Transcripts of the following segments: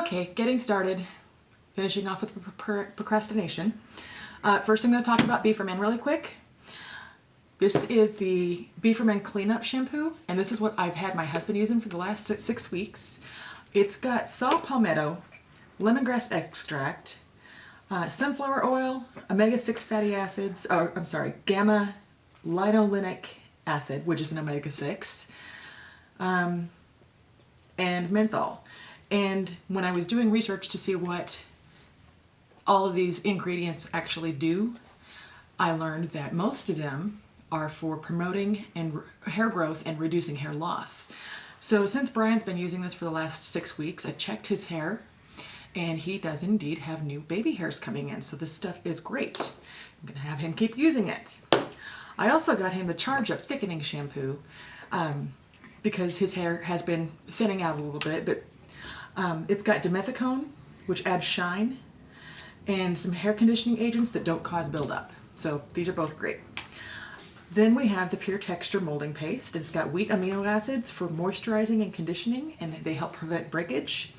Okay, getting started, finishing off with procrastination. First I'm going to talk about Be For Men really quick. This is the Be For Men Cleanup Shampoo, and this is what I've had my husband using for the last 6 weeks. It's got saw palmetto, lemongrass extract, sunflower oil, omega-6 fatty acids, gamma linolenic acid, which is an omega-6, and menthol. And when I was doing research to see what all of these ingredients actually do, I learned that most of them are for promoting and hair growth and reducing hair loss. So since Brian's been using this for the last 6 weeks, I checked his hair and he does indeed have new baby hairs coming in. So this stuff is great. I'm gonna have him keep using it. I also got him the Charge Up Thickening Shampoo because his hair has been thinning out a little bit, but it's got dimethicone, which adds shine, and some hair conditioning agents that don't cause buildup. So these are both great. Then we have the Pure Texture Molding Paste. It's got wheat amino acids for moisturizing and conditioning, and they help prevent breakage.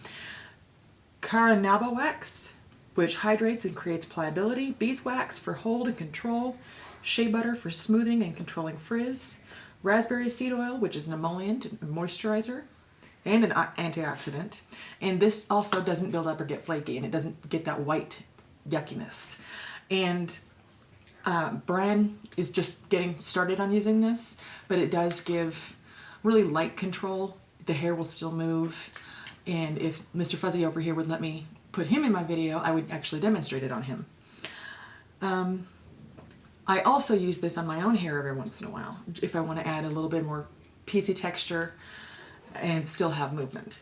Carnauba Wax, which hydrates and creates pliability. Beeswax for hold and control. Shea Butter for smoothing and controlling frizz. Raspberry Seed Oil, which is an emollient and moisturizer and an antioxidant. And this also doesn't build up or get flaky, and it doesn't get that white yuckiness. And Brian is just getting started on using this, but it does give really light control. The hair will still move. And if Mr. Fuzzy over here would let me put him in my video, I would actually demonstrate it on him. I also use this on my own hair every once in a while, if I want to add a little bit more piecey texture and still have movement.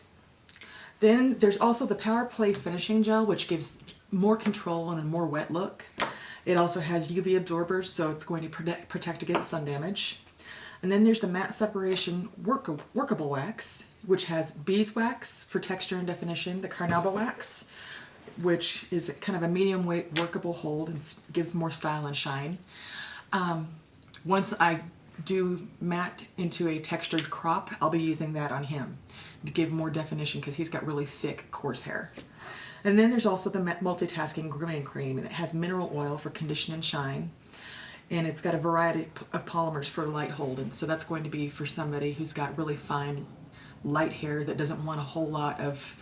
Then there's also the Power Play Finishing Gel, which gives more control and a more wet look. It also has UV absorbers, so it's going to protect against sun damage. And then there's the Matte Separation Workable Wax, which has beeswax for texture and definition, the Carnauba Wax, which is kind of a medium weight workable hold and gives more style and shine. Once I do matte into a textured crop, I'll be using that on him to give more definition because he's got really thick, coarse hair. And then there's also the Multitasking Grooming Cream, and it has mineral oil for condition and shine. And it's got a variety of polymers for light hold, and so that's going to be for somebody who's got really fine, light hair that doesn't want a whole lot of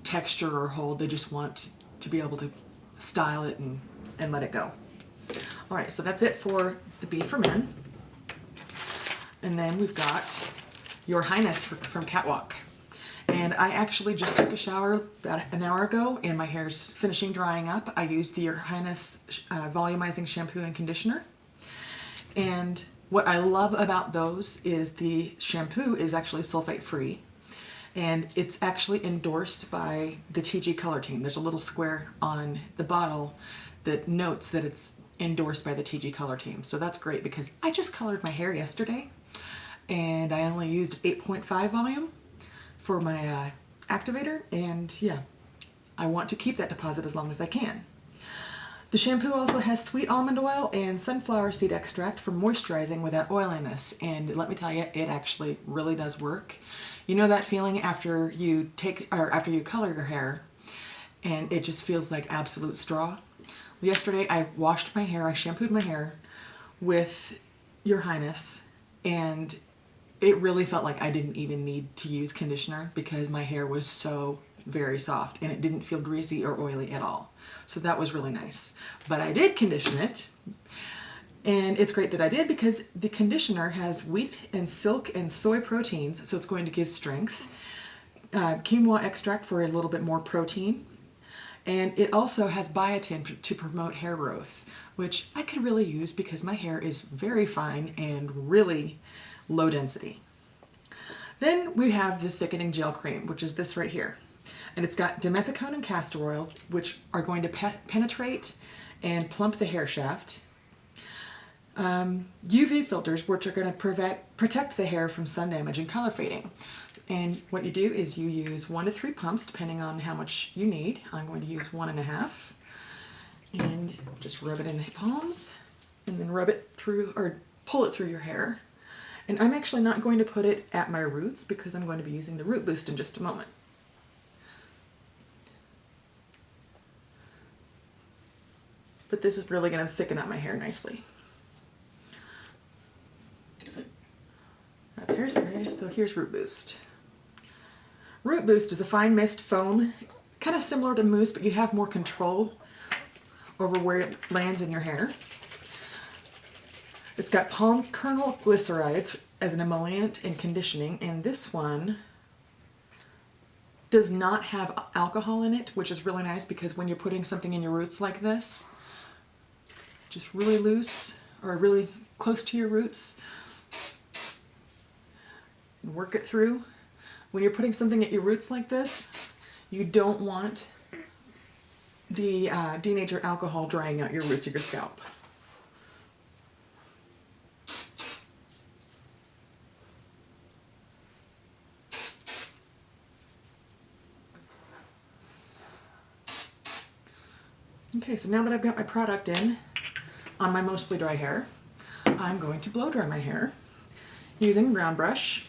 texture or hold. They just want to be able to style it and let it go. All right, so that's it for the Be For Men. And then we've got Your Highness from Catwalk. And I actually just took a shower about an hour ago and my hair's finishing drying up. I used the Your Highness volumizing shampoo and conditioner. And what I love about those is the shampoo is actually sulfate free. And it's actually endorsed by the TG Color Team. There's a little square on the bottle that notes that it's endorsed by the TG Color Team. So that's great because I just colored my hair yesterday and I only used 8.5 volume for my activator, and yeah, I want to keep that deposit as long as I can. The shampoo also has sweet almond oil and sunflower seed extract for moisturizing without oiliness, and let me tell you, it actually really does work. You know that feeling after you color your hair and it just feels like absolute straw? Yesterday I washed my hair, I shampooed my hair with Your Highness, and it really felt like I didn't even need to use conditioner because my hair was so very soft and it didn't feel greasy or oily at all. So that was really nice. But I did condition it, and it's great that I did because the conditioner has wheat and silk and soy proteins, so it's going to give strength. Quinoa extract for a little bit more protein. And it also has biotin to promote hair growth, which I could really use because my hair is very fine and really low density. Then we have the Thickening Gel Cream, which is this right here. And it's got dimethicone and castor oil, which are going to penetrate and plump the hair shaft. UV filters, which are going to protect the hair from sun damage and color fading. And what you do is you use 1 to 3 pumps, depending on how much you need. I'm going to use 1.5. And just rub it in the palms, and then rub it through, or pull it through your hair. And I'm actually not going to put it at my roots because I'm going to be using the Root Boost in just a moment. but this is really going to thicken up my hair nicely. That's hairspray, so here's Root Boost. Root Boost is a fine mist foam, kind of similar to mousse, but you have more control over where it lands in your hair. It's got palm kernel glycerides as an emollient and conditioning, and this one does not have alcohol in it, which is really nice because when you're putting something in your roots like this, just really loose or really close to your roots, and work it through. When you're putting something at your roots like this, you don't want the denatured alcohol drying out your roots or your scalp. Okay, so now that I've got my product in on my mostly dry hair, I'm going to blow dry my hair using round brush.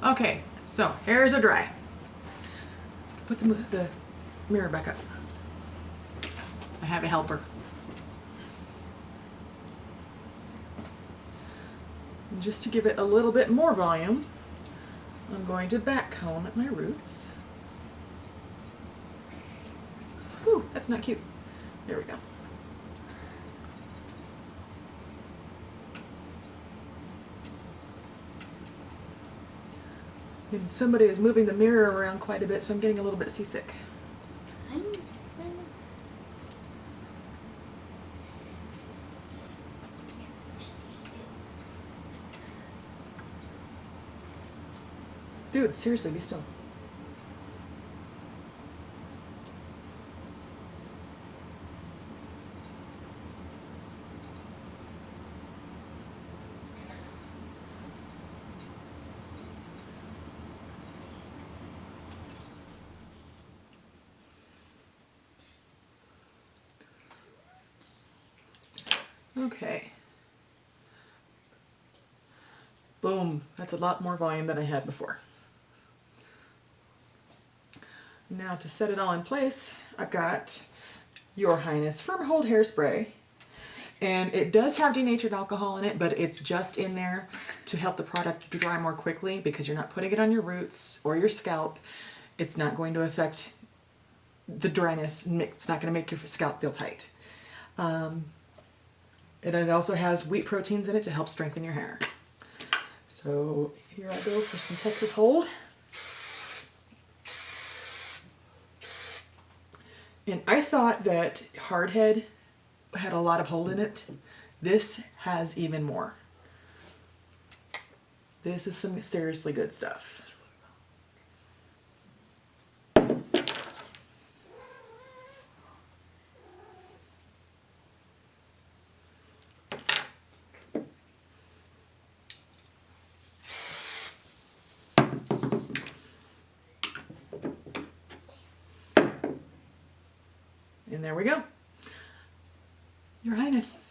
Okay, so hairs are dry. Put the mirror back up. I have a helper. And just to give it a little bit more volume, I'm going to back comb at my roots. Whew, that's not cute. There we go. And somebody is moving the mirror around quite a bit, so I'm getting a little bit seasick. Dude, seriously, be still. Okay. Boom. That's a lot more volume than I had before. Now to set it all in place, I've got your Highness Firm Hold Hairspray. And it does have denatured alcohol in it, but it's just in there to help the product dry more quickly because you're not putting it on your roots or your scalp. It's not going to affect the dryness. It's not going to make your scalp feel tight. And it also has wheat proteins in it to help strengthen your hair. So here I go for some Texas Hold. And I thought that Hardhead had a lot of hold in it. This has even more. This is some seriously good stuff. And there we go. Your Highness.